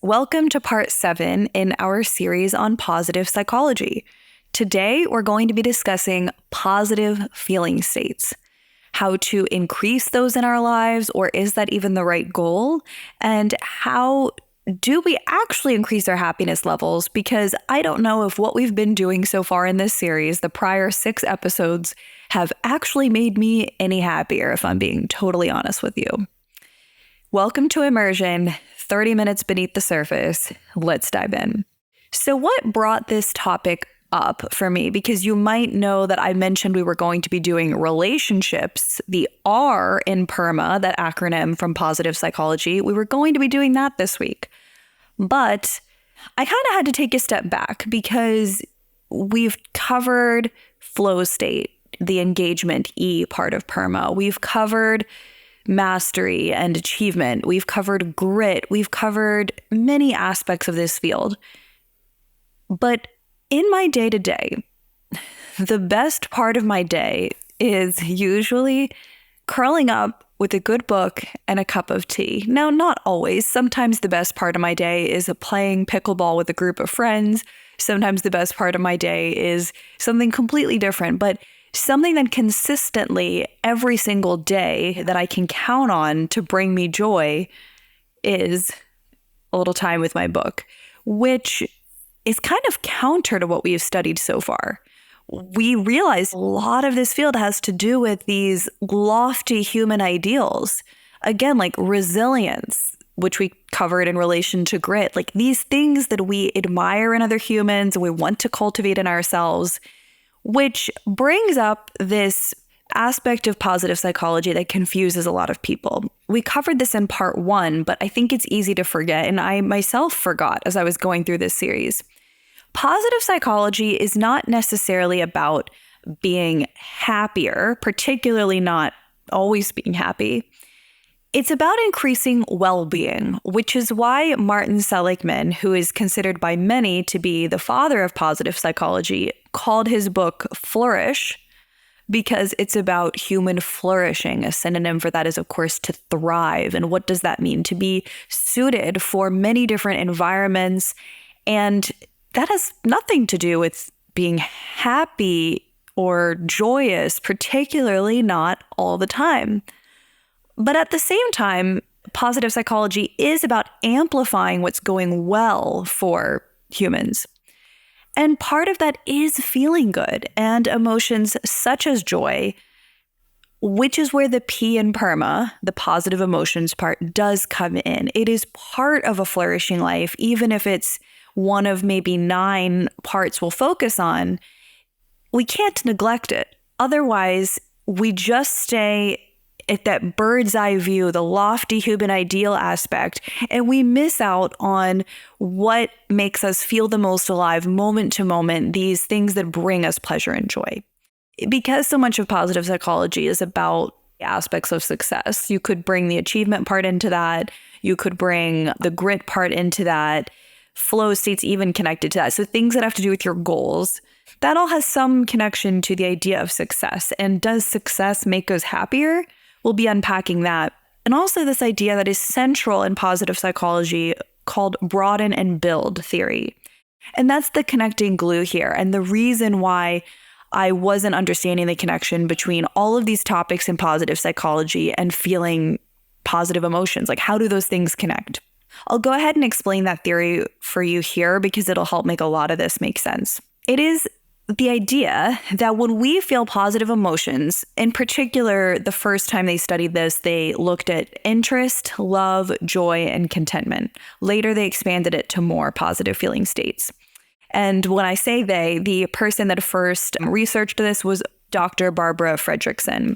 Welcome to part 7 in our series on positive psychology. Today, we're going to be discussing positive feeling states, how to increase those in our lives, or is that even the right goal? And how do we actually increase our happiness levels? Because I don't know if what we've been doing so far in this series, the prior 6 episodes, have actually made me any happier, if I'm being totally honest with you. Welcome to Immersion, 30 minutes beneath the surface. Let's dive in. So what brought this topic up for me? Because you might know that I mentioned we were going to be doing relationships, the R in Perma, that acronym from positive psychology. We were going to be doing that this week. But I kind of had to take a step back because we've covered flow state, the engagement E part of Perma. We've covered mastery and achievement. We've covered grit. We've covered many aspects of this field. But in my day-to-day, the best part of my day is usually curling up with a good book and a cup of tea. Now, not always. Sometimes the best part of my day is playing pickleball with a group of friends. Sometimes the best part of my day is something completely different, but something that consistently every single day that I can count on to bring me joy is a little time with my book, which is kind of counter to what we have studied so far. We realize a lot of this field has to do with these lofty human ideals. Again, like resilience, which we covered in relation to grit, like these things that we admire in other humans and we want to cultivate in ourselves, which brings up this aspect of positive psychology that confuses a lot of people. We covered this in part 1, but I think it's easy to forget, and I myself forgot as I was going through this series. Positive psychology is not necessarily about being happier, particularly not always being happy. It's about increasing well-being, which is why Martin Seligman, who is considered by many to be the father of positive psychology, called his book Flourish, because it's about human flourishing. A synonym for that is, of course, to thrive. And what does that mean? To be suited for many different environments. And that has nothing to do with being happy or joyous, particularly not all the time. But at the same time, positive psychology is about amplifying what's going well for humans. And part of that is feeling good and emotions such as joy, which is where the P in Perma, the positive emotions part, does come in. It is part of a flourishing life, even if it's one of maybe 9 parts we'll focus on. We can't neglect it. Otherwise, we just stay at that bird's eye view, the lofty human ideal aspect, and we miss out on what makes us feel the most alive moment to moment, these things that bring us pleasure and joy. Because so much of positive psychology is about aspects of success, you could bring the achievement part into that, you could bring the grit part into that, flow states even connected to that. So things that have to do with your goals, that all has some connection to the idea of success. And does success make us happier? We'll be unpacking that. And also this idea that is central in positive psychology called Broaden-and-Build Theory. And that's the connecting glue here. And the reason why I wasn't understanding the connection between all of these topics in positive psychology and feeling positive emotions. Like, how do those things connect? I'll go ahead and explain that theory for you here because it'll help make a lot of this make sense. It is the idea that when we feel positive emotions, in particular, the first time they studied this, they looked at interest, love, joy, and contentment. Later, they expanded it to more positive feeling states. And when I say they, the person that first researched this was Dr. Barbara Fredrickson.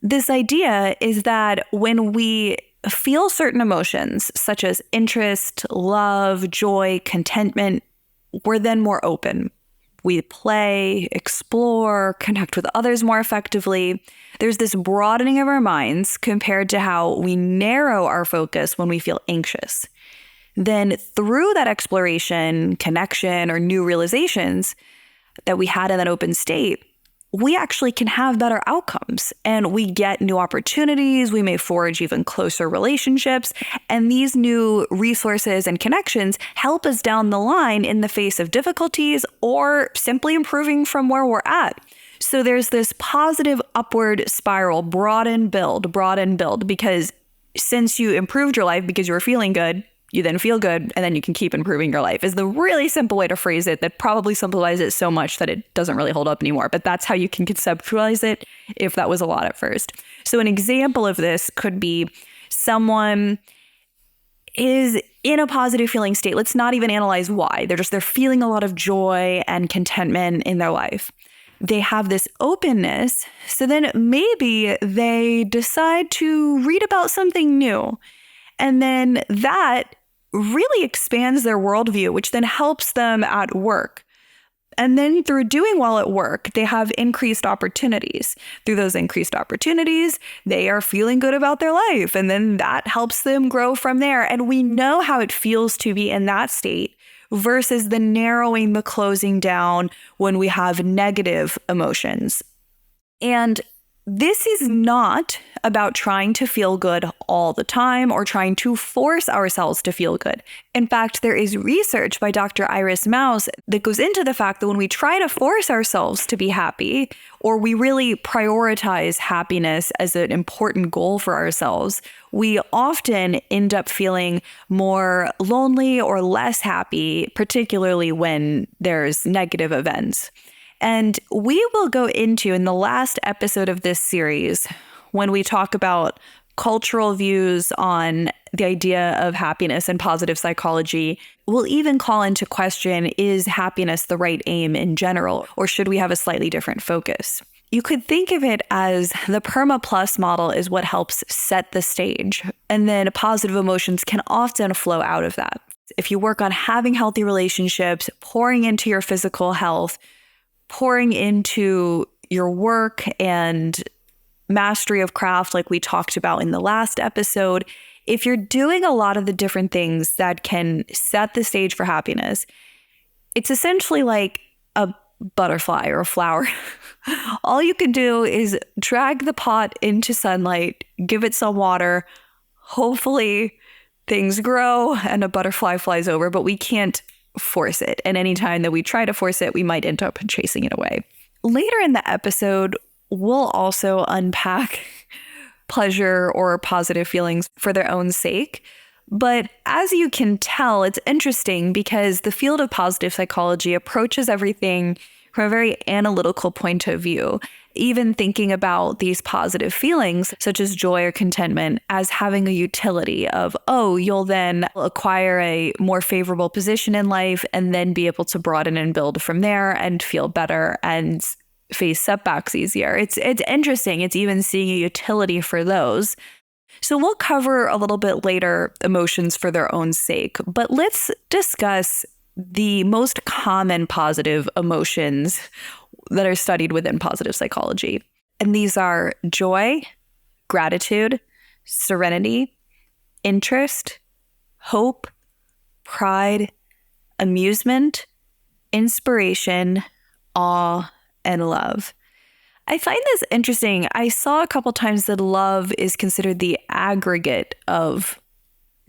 This idea is that when we feel certain emotions, such as interest, love, joy, contentment, we're then more open. We play, explore, connect with others more effectively. There's this broadening of our minds compared to how we narrow our focus when we feel anxious. Then through that exploration, connection, or new realizations that we had in that open state, we actually can have better outcomes and we get new opportunities. We may forge even closer relationships. And these new resources and connections help us down the line in the face of difficulties or simply improving from where we're at. So there's this positive upward spiral, broaden, build, because since you improved your life because you were feeling good, you then feel good, and then you can keep improving your life, is the really simple way to phrase it that probably simplifies it so much that it doesn't really hold up anymore. But that's how you can conceptualize it if that was a lot at first. So an example of this could be someone is in a positive feeling state. Let's not even analyze why. They're feeling a lot of joy and contentment in their life. They have this openness. So then maybe they decide to read about something new. And then that really expands their worldview, which then helps them at work. And then through doing well at work, they have increased opportunities. Through those increased opportunities, they are feeling good about their life. And then that helps them grow from there. And we know how it feels to be in that state versus the narrowing, the closing down when we have negative emotions. And this is not about trying to feel good all the time or trying to force ourselves to feel good. In fact, there is research by Dr. Iris Maus that goes into the fact that when we try to force ourselves to be happy, or we really prioritize happiness as an important goal for ourselves, we often end up feeling more lonely or less happy, particularly when there's negative events. And we will go into, in the last episode of this series, when we talk about cultural views on the idea of happiness and positive psychology, we'll even call into question, is happiness the right aim in general, or should we have a slightly different focus? You could think of it as the Perma Plus model is what helps set the stage, and then positive emotions can often flow out of that. If you work on having healthy relationships, pouring into your physical health, pouring into your work and mastery of craft, like we talked about in the last episode, if you're doing a lot of the different things that can set the stage for happiness, it's essentially like a butterfly or a flower. All you can do is drag the pot into sunlight, give it some water, hopefully things grow and a butterfly flies over, but we can't force it. And anytime that we try to force it, we might end up chasing it away. Later in the episode, we'll also unpack pleasure or positive feelings for their own sake. But as you can tell, it's interesting because the field of positive psychology approaches everything from a very analytical point of view, even thinking about these positive feelings, such as joy or contentment, as having a utility of, oh, you'll then acquire a more favorable position in life and then be able to broaden and build from there and feel better and face setbacks easier. It's interesting. It's even seeing a utility for those. So we'll cover a little bit later emotions for their own sake, but let's discuss the most common positive emotions that are studied within positive psychology. And these are joy, gratitude, serenity, interest, hope, pride, amusement, inspiration, awe, and love. I find this interesting. I saw a couple times that love is considered the aggregate of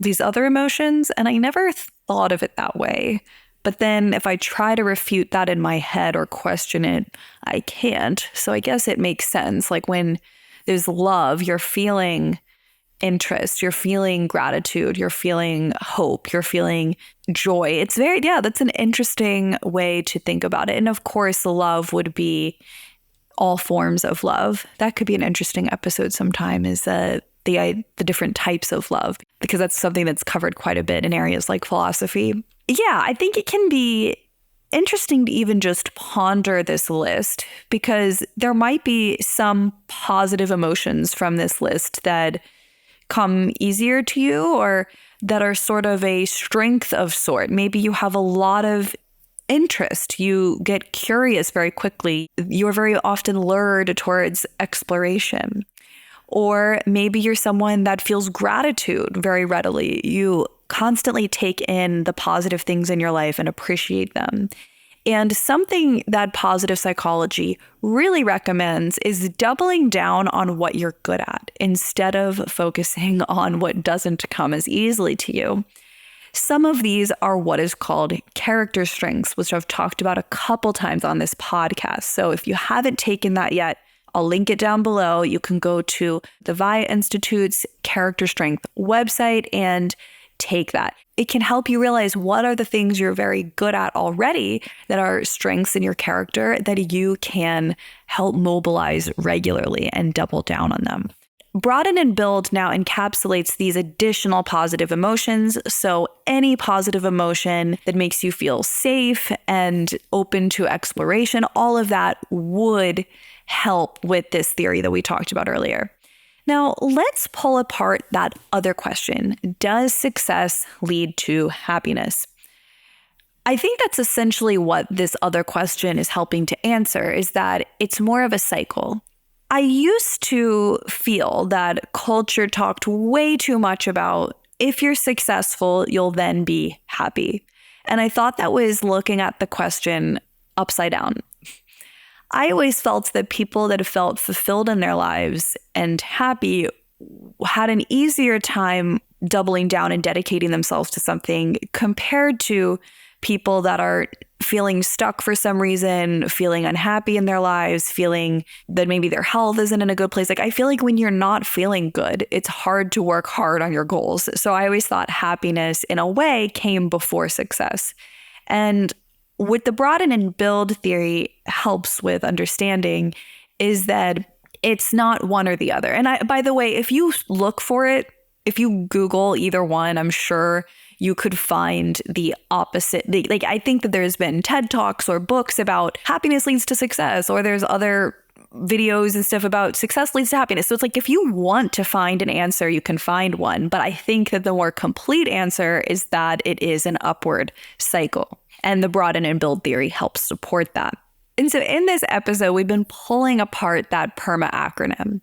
these other emotions, and I never thought of it that way. But then if I try to refute that in my head or question it, I can't. So I guess it makes sense. Like when there's love, you're feeling interest, you're feeling gratitude, you're feeling hope, you're feeling joy. It's that's an interesting way to think about it. And of course, love would be all forms of love. That could be an interesting episode sometime, is the different types of love, because that's something that's covered quite a bit in areas like philosophy. Yeah, I think it can be interesting to even just ponder this list, because there might be some positive emotions from this list that come easier to you or that are sort of a strength of sort. Maybe you have a lot of interest. You get curious very quickly. You're very often lured towards exploration. Or maybe you're someone that feels gratitude very readily. You constantly take in the positive things in your life and appreciate them. And something that positive psychology really recommends is doubling down on what you're good at instead of focusing on what doesn't come as easily to you. Some of these are what is called character strengths, which I've talked about a couple times on this podcast. So if you haven't taken that yet, I'll link it down below. You can go to the VIA Institute's Character Strength website and take that. It can help you realize what are the things you're very good at already that are strengths in your character that you can help mobilize regularly and double down on them. Broaden-and-Build now encapsulates these additional positive emotions. So any positive emotion that makes you feel safe and open to exploration, all of that would help with this theory that we talked about earlier. Now, let's pull apart that other question. Does success lead to happiness? I think that's essentially what this other question is helping to answer, is that it's more of a cycle. I used to feel that culture talked way too much about if you're successful, you'll then be happy. And I thought that was looking at the question upside down. I always felt that people that felt fulfilled in their lives and happy had an easier time doubling down and dedicating themselves to something compared to people that are feeling stuck for some reason, feeling unhappy in their lives, feeling that maybe their health isn't in a good place. Like, I feel like when you're not feeling good, it's hard to work hard on your goals. So I always thought happiness in a way came before success. And what the Broaden-and-Build theory helps with understanding is that it's not one or the other. And by the way, if you look for it, if you Google either one, I'm sure you could find the opposite. Like, I think that there's been TED Talks or books about happiness leads to success, or there's other videos and stuff about success leads to happiness. So it's like, if you want to find an answer, you can find one. But I think that the more complete answer is that it is an upward cycle. And the Broaden-and-Build theory helps support that. And so in this episode, we've been pulling apart that Perma acronym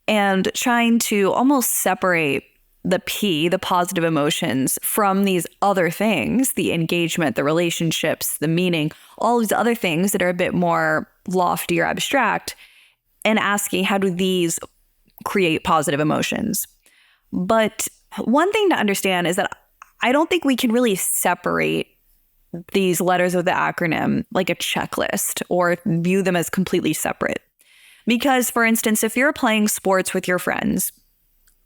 and trying to almost separate the P, the positive emotions, from these other things, the engagement, the relationships, the meaning, all these other things that are a bit more lofty or abstract, and asking, how do these create positive emotions? But one thing to understand is that I don't think we can really separate these letters of the acronym like a checklist or view them as completely separate. Because, for instance, if you're playing sports with your friends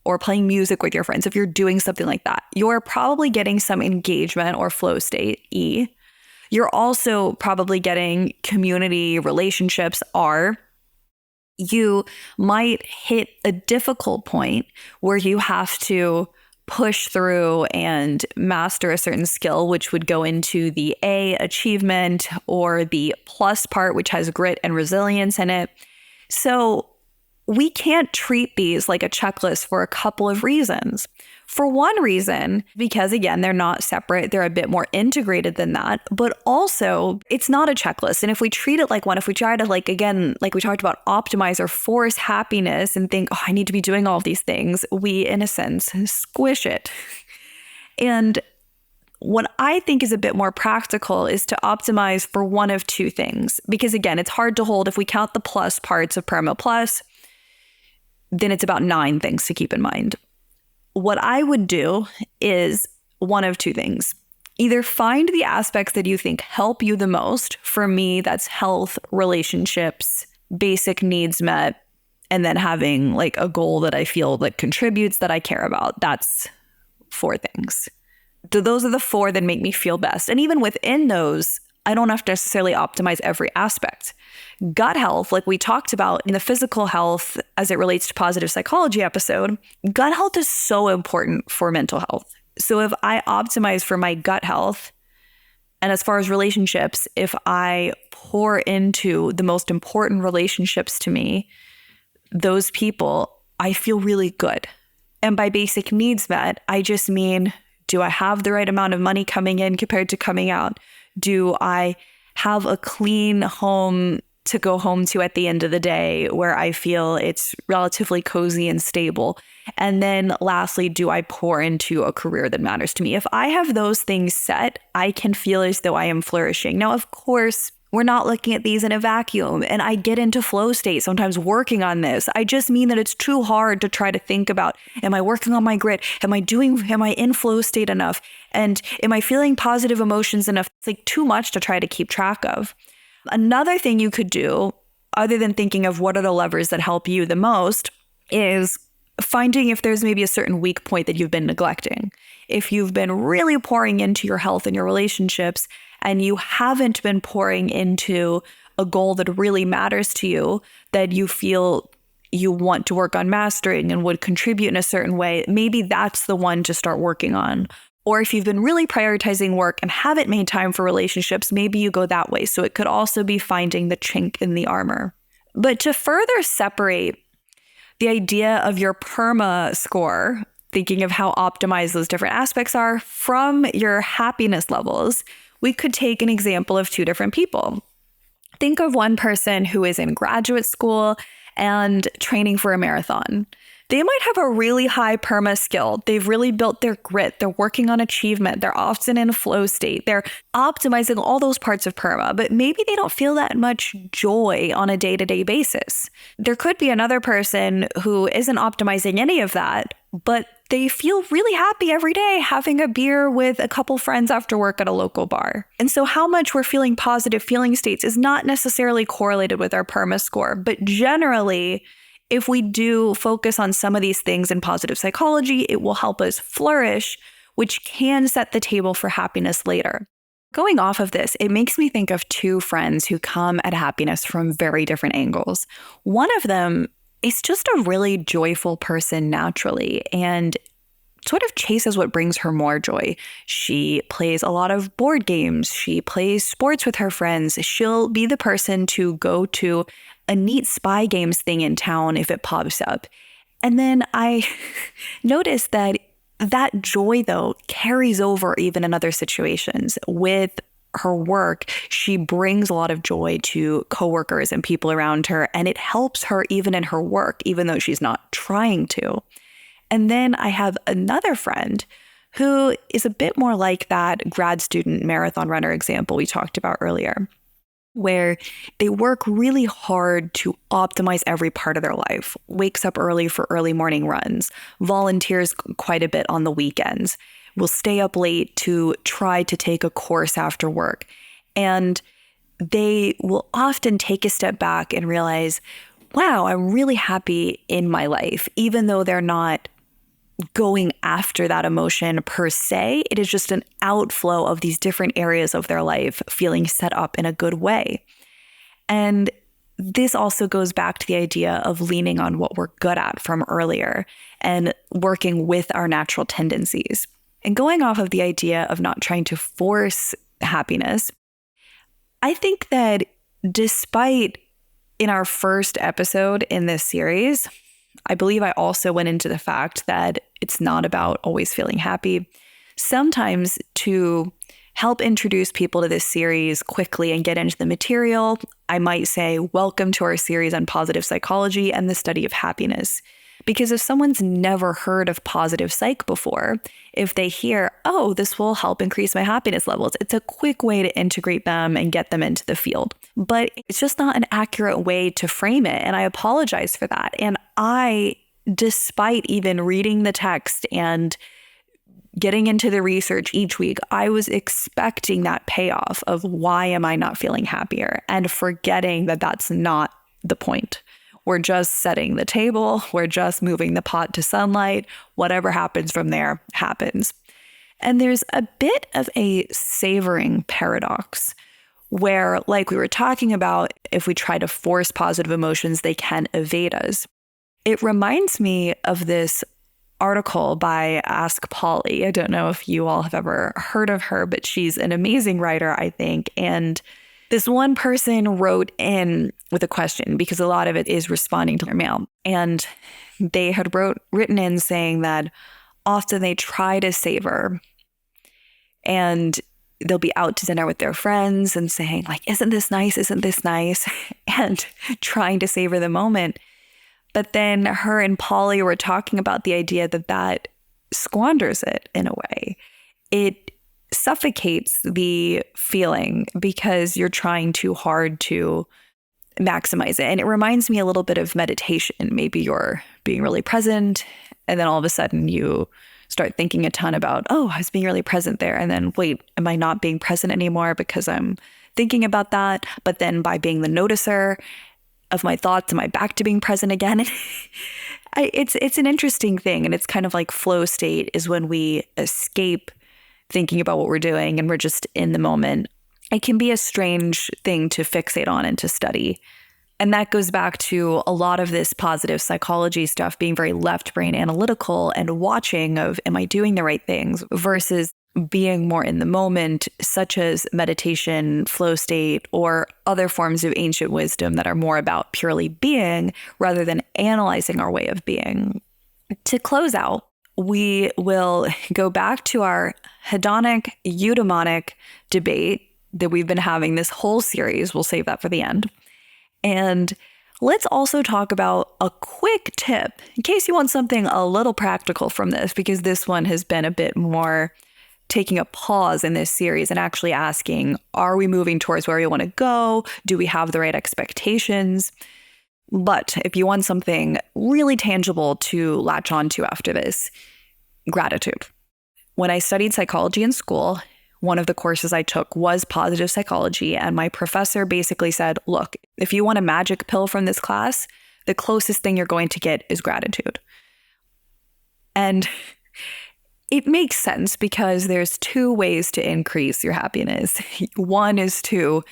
or playing music with your friends, if you're doing something like that, you're probably getting some engagement or flow state, E. You're also probably getting community relationships, R. You might hit a difficult point where you have to push through and master a certain skill, which would go into the A, achievement, or the plus part, which has grit and resilience in it. So we can't treat these like a checklist for a couple of reasons. For one reason, because again, they're not separate, they're a bit more integrated than that, but also it's not a checklist. And if we treat it like one, if we try to like we talked about, optimize or force happiness and think, oh, I need to be doing all of these things, we, in a sense, squish it. And what I think is a bit more practical is to optimize for one of two things. Because again, it's hard to hold. If we count the plus parts of Perma Plus, then it's about 9 things to keep in mind. What I would do is one of two things. Either find the aspects that you think help you the most. For me, that's health, relationships, basic needs met, and then having like a goal that I feel that contributes, that I care about. That's 4 things. So those are the 4 that make me feel best. And even within those, I don't have to necessarily optimize every aspect. Gut health, like we talked about in the physical health as it relates to positive psychology episode, gut health is so important for mental health. So if I optimize for my gut health, and as far as relationships, if I pour into the most important relationships to me, those people, I feel really good. And by basic needs met, I just mean, do I have the right amount of money coming in compared to coming out? Do I have a clean home to go home to at the end of the day where I feel it's relatively cozy and stable? And then lastly, do I pour into a career that matters to me? If I have those things set, I can feel as though I am flourishing. Now, of course, we're not looking at these in a vacuum, and I get into flow state sometimes working on this. I just mean that it's too hard to try to think about, am I working on my grit? Am I in flow state enough? And am I feeling positive emotions enough? It's like too much to try to keep track of. Another thing you could do, other than thinking of what are the levers that help you the most, is finding if there's maybe a certain weak point that you've been neglecting. If you've been really pouring into your health and your relationships, and you haven't been pouring into a goal that really matters to you, that you feel you want to work on mastering and would contribute in a certain way, maybe that's the one to start working on. Or if you've been really prioritizing work and haven't made time for relationships, maybe you go that way. So it could also be finding the chink in the armor. But to further separate the idea of your Perma score, thinking of how optimized those different aspects are from your happiness levels, we could take an example of two different people. Think of one person who is in graduate school and training for a marathon. They might have a really high Perma skill. They've really built their grit. They're working on achievement. They're often in flow state. They're optimizing all those parts of Perma, but maybe they don't feel that much joy on a day-to-day basis. There could be another person who isn't optimizing any of that, but they feel really happy every day having a beer with a couple friends after work at a local bar. And so how much we're feeling positive feeling states is not necessarily correlated with our Perma score, but generally, if we do focus on some of these things in positive psychology, it will help us flourish, which can set the table for happiness later. Going off of this, it makes me think of two friends who come at happiness from very different angles. One of them is just a really joyful person naturally and sort of chases what brings her more joy. She plays a lot of board games. She plays sports with her friends. She'll be the person to go to a neat spy games thing in town if it pops up. And then I noticed that joy, though, carries over even in other situations. With her work, she brings a lot of joy to coworkers and people around her, and it helps her even in her work, even though she's not trying to. And then I have another friend who is a bit more like that grad student marathon runner example we talked about earlier, where they work really hard to optimize every part of their life, wakes up early for early morning runs, volunteers quite a bit on the weekends, will stay up late to try to take a course after work. And they will often take a step back and realize, wow, I'm really happy in my life, even though they're not going after that emotion per se. It is just an outflow of these different areas of their life feeling set up in a good way. And this also goes back to the idea of leaning on what we're good at from earlier and working with our natural tendencies. And going off of the idea of not trying to force happiness, I think that despite in our first episode in this series, I believe I also went into the fact that it's not about always feeling happy. Sometimes to help introduce people to this series quickly and get into the material, I might say, welcome to our series on positive psychology and the study of happiness. Because if someone's never heard of positive psych before, if they hear, oh, this will help increase my happiness levels, it's a quick way to integrate them and get them into the field. But it's just not an accurate way to frame it. And I apologize for that. And I, despite even reading the text and getting into the research each week, I was expecting that payoff of why am I not feeling happier, and forgetting that that's not the point. We're just setting the table. We're just moving the pot to sunlight. Whatever happens from there happens. And there's a bit of a savoring paradox where, like we were talking about, if we try to force positive emotions, they can evade us. It reminds me of this article by Ask Polly. I don't know if you all have ever heard of her, but she's an amazing writer, I think. And this one person wrote in with a question, because a lot of it is responding to their mail. And they had written in saying that often they try to savor and they'll be out to dinner with their friends and saying like, isn't this nice? Isn't this nice? And trying to savor the moment. But then her and Polly were talking about the idea that squanders it in a way. It suffocates the feeling because you're trying too hard to maximize it. And it reminds me a little bit of meditation. Maybe you're being really present, and then all of a sudden you start thinking a ton about, oh, I was being really present there. And then, wait, am I not being present anymore because I'm thinking about that? But then by being the noticer of my thoughts, am I back to being present again? It's an interesting thing. And it's kind of like flow state is when we escape thinking about what we're doing and we're just in the moment. It can be a strange thing to fixate on and to study. And that goes back to a lot of this positive psychology stuff being very left brain analytical and watching of, am I doing the right things versus being more in the moment, such as meditation, flow state, or other forms of ancient wisdom that are more about purely being rather than analyzing our way of being. To close out, we will go back to our hedonic, eudaimonic debate that we've been having this whole series. We'll save that for the end. And let's also talk about a quick tip in case you want something a little practical from this, because this one has been a bit more taking a pause in this series and actually asking, are we moving towards where we want to go? Do we have the right expectations? But if you want something really tangible to latch onto after this, gratitude. When I studied psychology in school, one of the courses I took was positive psychology, and my professor basically said, look, if you want a magic pill from this class, the closest thing you're going to get is gratitude. And it makes sense because there's two ways to increase your happiness. One is to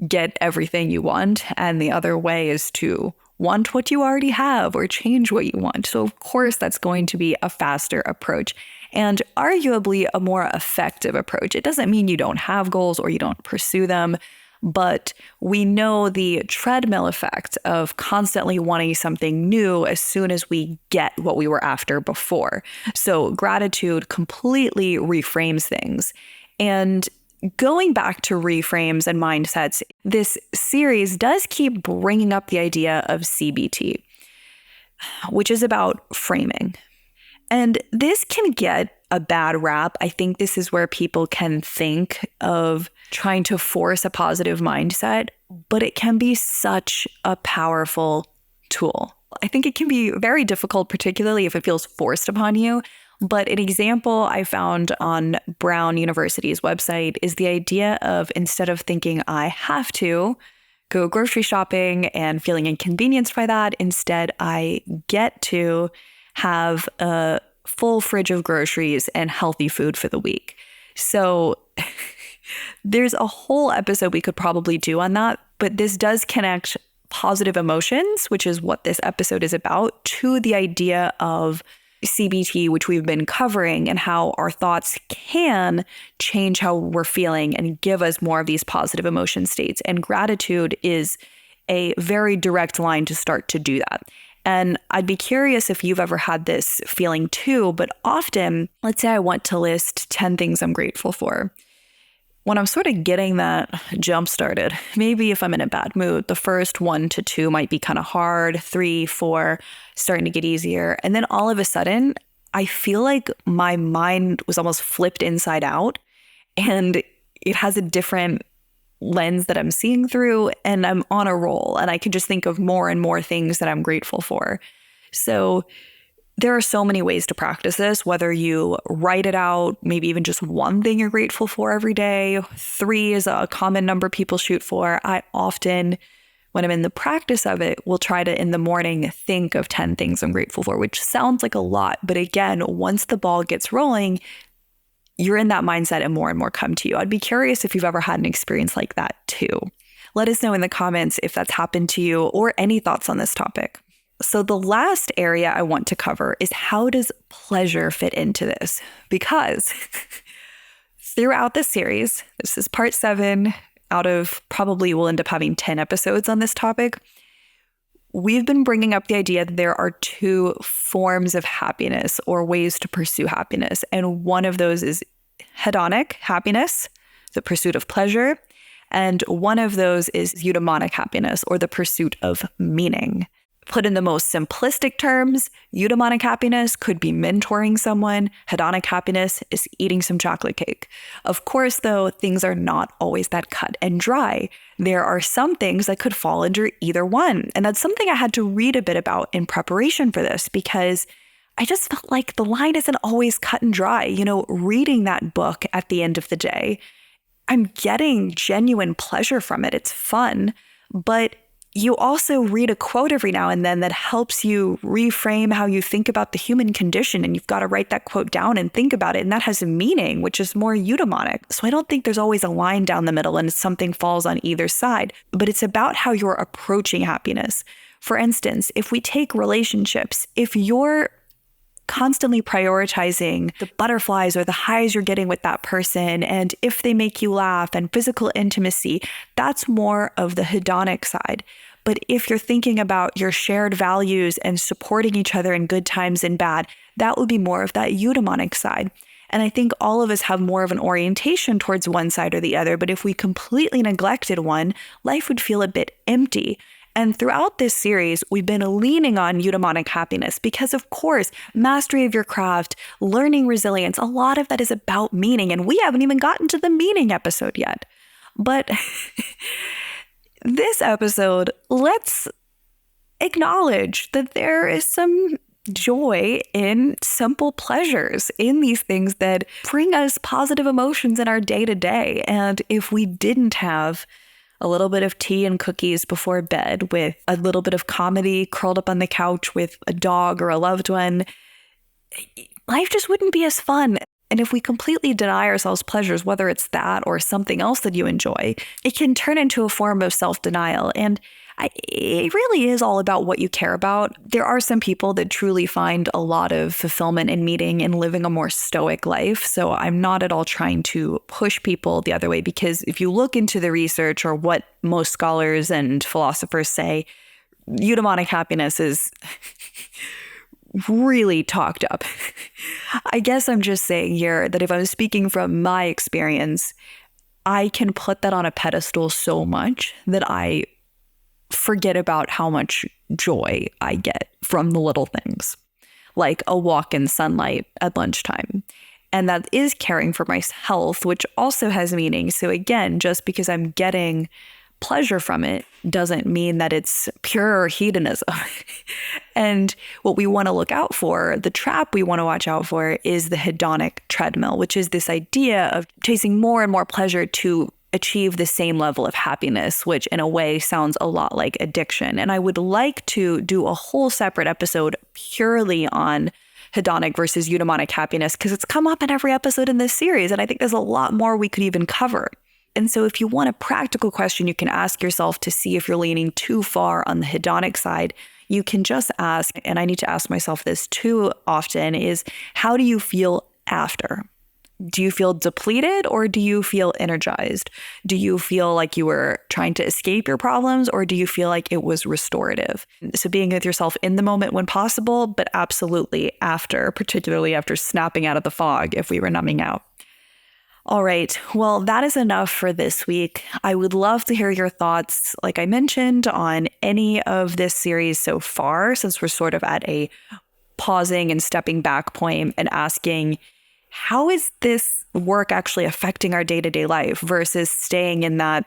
get everything you want, and the other way is to want what you already have or change what you want. So of course, that's going to be a faster approach and arguably a more effective approach. It doesn't mean you don't have goals or you don't pursue them, but we know the treadmill effect of constantly wanting something new as soon as we get what we were after before. So gratitude completely reframes things. And going back to reframes and mindsets, this series does keep bringing up the idea of CBT, which is about framing. And this can get a bad rap. I think this is where people can think of trying to force a positive mindset, but it can be such a powerful tool. I think it can be very difficult, particularly if it feels forced upon you. But an example I found on Brown University's website is the idea of, instead of thinking I have to go grocery shopping and feeling inconvenienced by that, instead I get to have a full fridge of groceries and healthy food for the week. So there's a whole episode we could probably do on that, but this does connect positive emotions, which is what this episode is about, to the idea of CBT, which we've been covering, and how our thoughts can change how we're feeling and give us more of these positive emotion states. And gratitude is a very direct line to start to do that. And I'd be curious if you've ever had this feeling too, but often, let's say I want to list 10 things I'm grateful for. When I'm sort of getting that jump started, maybe if I'm in a bad mood, the first 1 to 2 might be kind of hard, 3, 4, starting to get easier. And then all of a sudden, I feel like my mind was almost flipped inside out, and it has a different lens that I'm seeing through, and I'm on a roll, and I can just think of more and more things that I'm grateful for. So there are so many ways to practice this, whether you write it out, maybe even just one thing you're grateful for every day. 3 is a common number people shoot for. I often, when I'm in the practice of it, will try to, in the morning, think of 10 things I'm grateful for, which sounds like a lot. But again, once the ball gets rolling, you're in that mindset and more come to you. I'd be curious if you've ever had an experience like that too. Let us know in the comments if that's happened to you or any thoughts on this topic. So the last area I want to cover is, how does pleasure fit into this? Because throughout this series, this is part 7 out of probably we'll end up having 10 episodes on this topic. We've been bringing up the idea that there are 2 forms of happiness or ways to pursue happiness. And one of those is hedonic happiness, the pursuit of pleasure. And one of those is eudaimonic happiness, or the pursuit of meaning. Put in the most simplistic terms, eudaimonic happiness could be mentoring someone. Hedonic happiness is eating some chocolate cake. Of course, though, things are not always that cut and dry. There are some things that could fall under either one. And that's something I had to read a bit about in preparation for this, because I just felt like the line isn't always cut and dry. Reading that book at the end of the day, I'm getting genuine pleasure from it. It's fun, but you also read a quote every now and then that helps you reframe how you think about the human condition, and you've got to write that quote down and think about it, and that has a meaning, which is more eudaimonic. So I don't think there's always a line down the middle and something falls on either side, but it's about how you're approaching happiness. For instance, if we take relationships, if you're constantly prioritizing the butterflies or the highs you're getting with that person, and if they make you laugh and physical intimacy, that's more of the hedonic side. But if you're thinking about your shared values and supporting each other in good times and bad, that would be more of that eudaimonic side. And I think all of us have more of an orientation towards one side or the other, but if we completely neglected one, life would feel a bit empty. And throughout this series, we've been leaning on eudaimonic happiness because, of course, mastery of your craft, learning resilience, a lot of that is about meaning. And we haven't even gotten to the meaning episode yet. But this episode, let's acknowledge that there is some joy in simple pleasures, in these things that bring us positive emotions in our day-to-day. And if we didn't have a little bit of tea and cookies before bed, with a little bit of comedy curled up on the couch with a dog or a loved one, life just wouldn't be as fun. And if we completely deny ourselves pleasures, whether it's that or something else that you enjoy, it can turn into a form of self-denial. And it really is all about what you care about. There are some people that truly find a lot of fulfillment and meaning in living a more stoic life. So I'm not at all trying to push people the other way, because if you look into the research or what most scholars and philosophers say, eudaimonic happiness is really talked up. I guess I'm just saying here that if I'm speaking from my experience, I can put that on a pedestal so much that I forget about how much joy I get from the little things, like a walk in sunlight at lunchtime. And that is caring for my health, which also has meaning. So again, just because I'm getting pleasure from it doesn't mean that it's pure hedonism. And what we want to look out for, the trap we want to watch out for, is the hedonic treadmill, which is this idea of chasing more and more pleasure to achieve the same level of happiness, which in a way sounds a lot like addiction. And I would like to do a whole separate episode purely on hedonic versus eudaimonic happiness, because it's come up in every episode in this series, and I think there's a lot more we could even cover. And so if you want a practical question you can ask yourself to see if you're leaning too far on the hedonic side, you can just ask, and I need to ask myself this too often, is how do you feel after? Do you feel depleted, or do you feel energized? Do you feel like you were trying to escape your problems, or do you feel like it was restorative? So being with yourself in the moment when possible, but absolutely after, particularly after snapping out of the fog if we were numbing out. All right, well, that is enough for this week. I would love to hear your thoughts, like I mentioned, on any of this series so far, since we're sort of at a pausing and stepping back point and asking, how is this work actually affecting our day-to-day life versus staying in that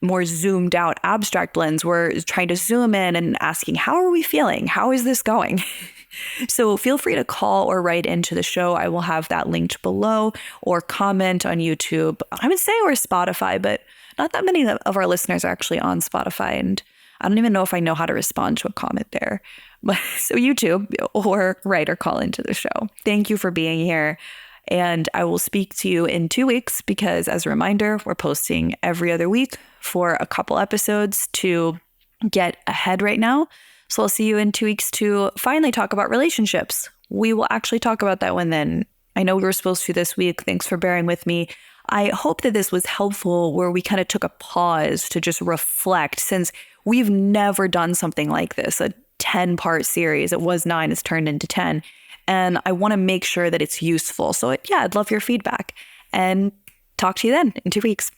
more zoomed out abstract lens? We're trying to zoom in and asking, how are we feeling? How is this going? So feel free to call or write into the show. I will have that linked below, or comment on YouTube. I would say or Spotify, but not that many of our listeners are actually on Spotify, and I don't even know if I know how to respond to a comment there. But so YouTube, or write or call into the show. Thank you for being here. And I will speak to you in 2 weeks, because as a reminder, we're posting every other week for a couple episodes to get ahead right now. So I'll see you in 2 weeks to finally talk about relationships. We will actually talk about that one then. I know we were supposed to this week. Thanks for bearing with me. I hope that this was helpful, where we kind of took a pause to just reflect, since we've never done something like this, a 10-part series. It was 9, it's turned into 10. And I want to make sure that it's useful. So yeah, I'd love your feedback. And talk to you then in 2 weeks.